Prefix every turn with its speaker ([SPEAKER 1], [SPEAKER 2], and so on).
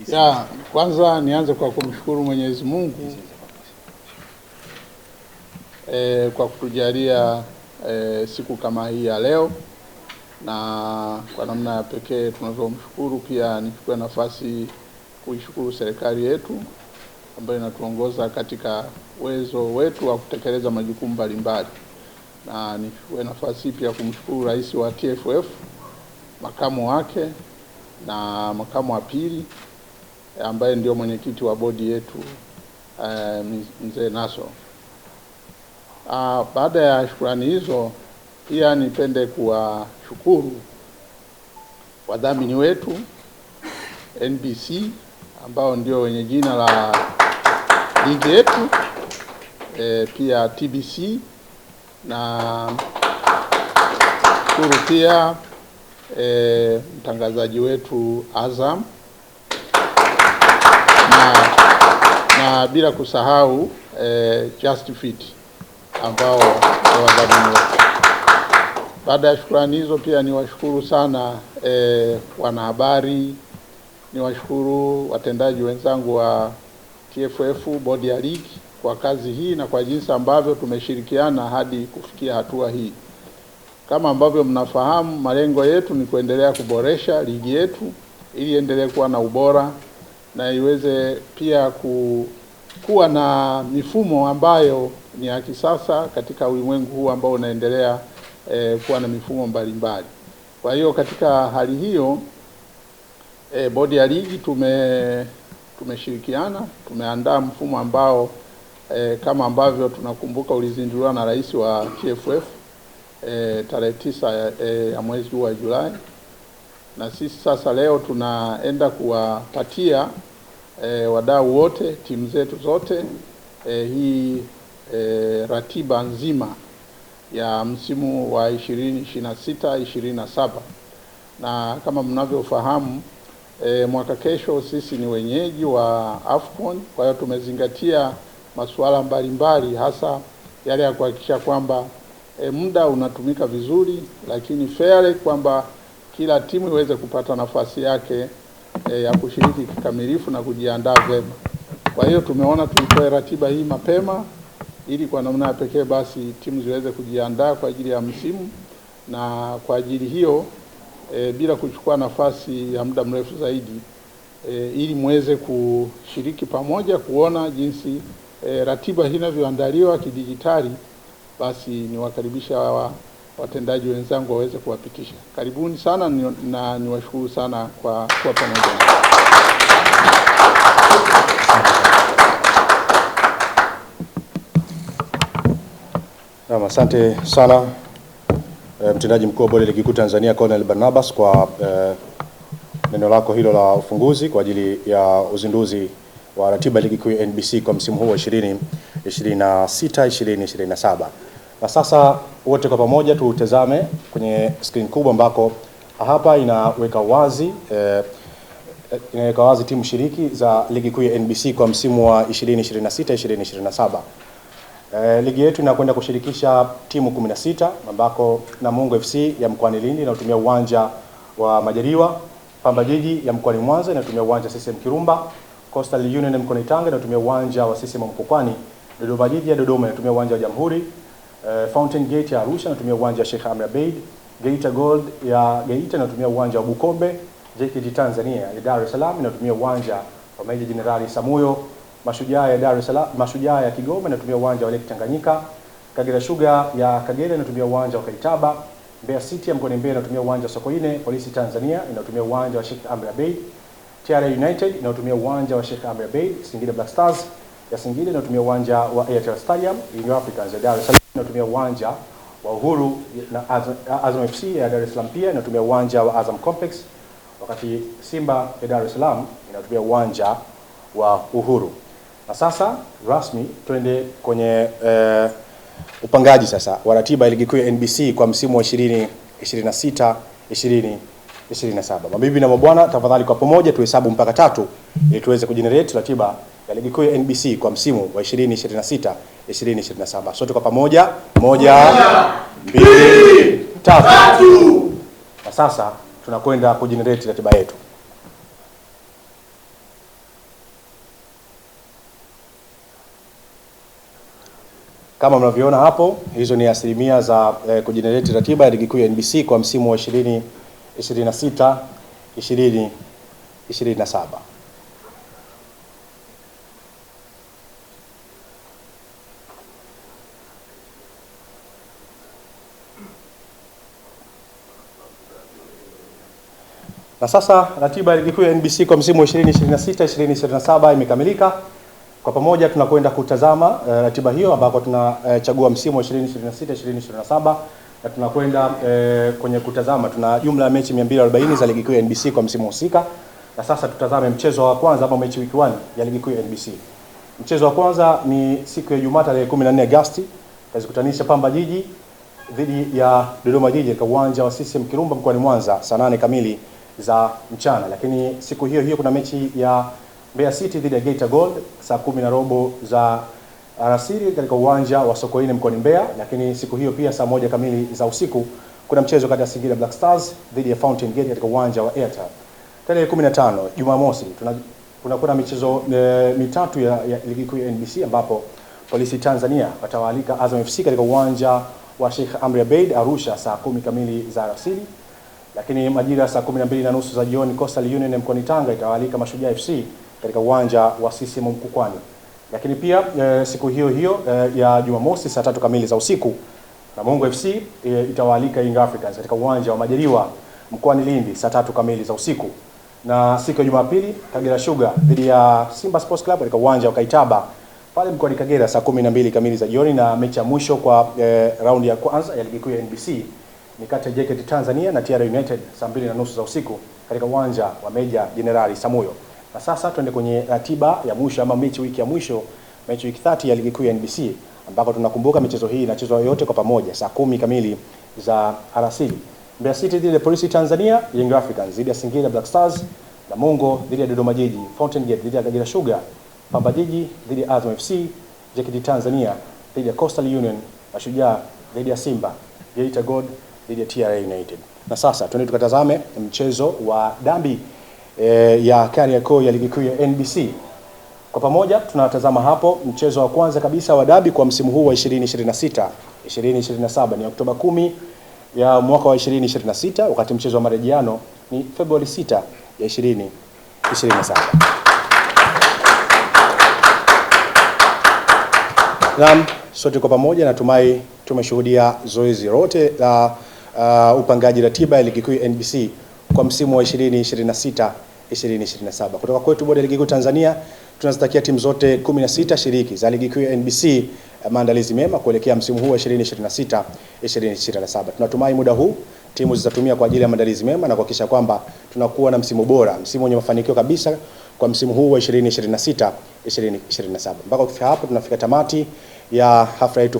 [SPEAKER 1] Ya, kwanza nianze kwa kumshukuru Mwenyezi Mungu kwa kutujalia siku kama hii ya leo, na kwa namna ya pekee tunazomshukuru. Pia nichukue nafasi kuishukuru serikali yetu ambayo inatuongoza katika uwezo wetu wa kutekeleza majukumu mbalimbali, na nichukue nafasi pia kumshukuru rais wa TFF, makamu wake na makamu wa pili ambaye ndio mwenyekiti wa bodi yetu mzee Naso. Baada ya shukrani hizo, pia nipende kuwashukuru wadhamini wetu NBC ambao ndio wenye jina la ligi yetu, pia TBC, na shukuru pia mtangazaji wetu Azam, na bila kusahau Just Fit ambao ni wadhamini wetu. Baada ya shukrani hizo, pia niwashukuru sana wanahabari, niwashukuru watendaji wenzangu wa TFF, bodi ya ligi, kwa kazi hii na kwa jinsi ambavyo tumeshirikiana hadi kufikia hatua hii. Kama ambavyo mnafahamu, malengo yetu ni kuendelea kuboresha ligi yetu ili endelee kuwa na ubora na iweze pia kuwa na mifumo ambayo ni ya kisasa katika ulimwengu huu ambao unaendelea kuwa na mifumo mbalimbali. Kwa hiyo katika hali hiyo, bodi ya ligi tumeshirikiana, tumeandaa mfumo ambao kama ambavyo tunakumbuka ulizinduliwa na rais wa TFF tarehe 9 ya mwezi huu wa Julai, na sisi sasa leo tunaenda kuwapatia wadau wote, timu zetu zote, hii ratiba nzima ya msimu wa 2026-2027. Na kama mnavyofahamu, mwaka kesho sisi ni wenyeji wa AFCON. Kwa hiyo tumezingatia masuala mbalimbali, hasa yale ya kuhakikisha kwamba muda unatumika vizuri, lakini fair, kwamba kila timu iweze kupata nafasi yake ya kushiriki kikamilifu na kujiandaa vyema. Kwa hiyo tumeona tuitoe ratiba hii mapema ili kwa namna ya pekee basi timu ziweze kujiandaa kwa ajili ya msimu, na kwa ajili hiyo bila kuchukua nafasi ya muda mrefu zaidi, ili muweze kushiriki pamoja kuona jinsi ratiba hii inavyoandaliwa kidijitali, basi niwakaribisha watendaji wenzangu waweze kuwapitisha. Karibuni sana na niwashukuru sana kwa pamoja.
[SPEAKER 2] Asante sana mtendaji mkuu wa bodi ya ligi kuu Tanzania Colonel Barnabas kwa neno lako hilo la ufunguzi kwa ajili ya uzinduzi wa ratiba ligi kuu NBC kwa msimu huu wa 2026-2027. Na sasa wote kwa pamoja tutazame kwenye screen kubwa ambako hapa inaweka wazi timu shiriki za ligi kuu ya NBC kwa msimu wa 2026-2027. Ligi yetu inakwenda kushirikisha timu 16 ambako Namungo FC ya mkoani Lindi inatumia uwanja wa Majaliwa, Pamba Jiji ya mkoani Mwanza inatumia uwanja wa CCM Kirumba, Coastal Union ya mkoani Tanga inatumia uwanja wa CCM Mkokwani, Dodoma Jiji ya Dodoma inatumia uwanja wa Jamhuri, Fountain Gate ya Arusha inatumia uwanja wa Sheikh Amri Abeid, Geita Gold ya Geita inatumia uwanja wa Bukombe, JKT Tanzania ya Dar es Salaam inatumia uwanja wa Meja Jenerali Samuyo, Mashujaa ya Dar es Salaam, Mashujaa ya Kigoma inatumia uwanja wa Lake Tanganyika, Kagera Sugar ya Kagera inatumia uwanja wa Kaitaba, Mbeya City ya mkoani Mbeya inatumia uwanja wa Sokoine, Polisi Tanzania inatumia uwanja wa Sheikh Amri Abeid, TRA United inatumia uwanja wa Sheikh Amri Abeid, Singida Black Stars ya Singida inatumia uwanja wa Airtel Stadium, Young Africans ya Dar es Salaam inatumia uwanja wa Uhuru, na Azam FC ya Dar es Salaam pia inatumia uwanja wa Azam Complex, wakati Simba ya Dar es Salaam inatumia uwanja wa Uhuru. Na sasa rasmi twende kwenye upangaji sasa wa ratiba ya ligi kuu ya NBC kwa msimu wa 2026-2027. Mabibi na mabwana, tafadhali kwa pamoja tuhesabu mpaka 3 ili tuweze kujenerate ratiba ya ligi kuu ya NBC kwa msimu wa 2026-2027. Sote kwa pamoja, 1, 2, 3. Na sasa tunakwenda kujenerate ratiba yetu. Kama mnavyoona hapo, hizo ni asilimia za kujenerate ratiba ya ligi kuu ya NBC kwa msimu wa 2026 2027. Na sasa ratiba ya ligi kuu ya NBC kwa msimu wa 2026 2027 imekamilika. Kwa pamoja tunakwenda kutazama ratiba hiyo ambako tunachagua msimu wa 2026 2027 na tunakwenda kwenye kutazama, tuna jumla ya mechi 240 za ligi kuu ya NBC kwa msimu husika. Na sasa tutazame mchezo wa kwanza ama mechi week 1 ya ligi kuu ya NBC. Mchezo wa kwanza ni siku ya Ijumaa tarehe 14 Agosti, tutazikutanisha Pamba Jiji dhidi ya Dodoma Jiji katika uwanja wa CCM Kirumba mkoani Mwanza saa 8 kamili za mchana. Lakini siku hiyo hiyo kuna mechi ya Mbeya City dhidi ya Geita Gold saa 10:15 za alasiri katika uwanja wa Sokoine mkoani Mbeya. Lakini siku hiyo pia saa 1 kamili za usiku kuna mchezo kati ya Singida Black Stars dhidi ya Fountain Gate katika uwanja wa Airtel. Tarehe 15 Jumamosi kuna michezo mitatu ya ligi kuu ya NBC ambapo Polisi Tanzania watawaalika Azam FC katika uwanja wa Sheikh Amri Abeid Arusha saa 10 kamili za alasiri. Lakini majira saa 12:30 za jioni Coastal Union mkoani Tanga itawaalika Mashujaa FC katika uwanja wa CCM Mkwakwani. Lakini pia siku hiyo hiyo ya Jumamosi saa 3 kamili za usiku Namungo FC itawaalika Young Africans katika uwanja wa Majaliwa mkoani Lindi saa 3 kamili za usiku. Na siku ya Jumapili Kagera Sugar dhidi ya Simba Sports Club katika uwanja wa Kaitaba pale mkoani Kagera saa 12 kamili za jioni. Na mechi ya mwisho kwa raundi ya kwanza ya ligi kuu ya NBC ni kati ya JKT Tanzania na TR United saa 2:30 za usiku katika uwanja wa Meja Jenerali Samuyo. Na sasa tuende kwenye ratiba ya mwisho ama mechi wiki ya mwisho, mechi week 30 ya ligi kuu ya NBC ambako tunakumbuka michezo hii inachezwa yote kwa pamoja saa 10 kamili za alasiri. Mbeya City dhidi ya Polisi Tanzania, Young Africans dhidi ya Singida Black Stars, Namungo dhidi ya Dodoma Jiji, Fountain Gate dhidi ya Kagera Sugar, Pamba Jiji dhidi ya Azam FC, JKT Tanzania dhidi ya Coastal Union, Mashujaa dhidi ya Simba, Geita Gold dhidi ya TR United. Na sasa tuende tukatazame mchezo wa dabi ya Kariakoo ya ligi kuu ya NBC. Kwa pamoja tunatazama hapo mchezo wa kwanza kabisa wa dabi kwa msimu huu wa 2026 2027 ni Oktoba 10 ya mwaka wa 2026, wakati mchezo wa marejeano ni Februari 6 ya 2027. Naam, sote kwa pamoja natumai tumeshuhudia zoezi lote la upangaji ratiba ya ligi kuu ya NBC kwa msimu wa 2026 2027. Kutoka kwetu bodi ya ligi kuu Tanzania tunazitakia timu zote 16 shiriki za ligi kuu ya NBC maandalizi mema kuelekea msimu huu wa 2026 2027. Tunatumai muda huu timu zitatumia kwa ajili ya maandalizi mema na kuhakikisha kwamba tunakuwa na msimu bora, msimu wenye mafanikio kabisa kwa msimu huu wa 2026 2027. Mpaka kufika hapo tunafika tamati ya hafla yetu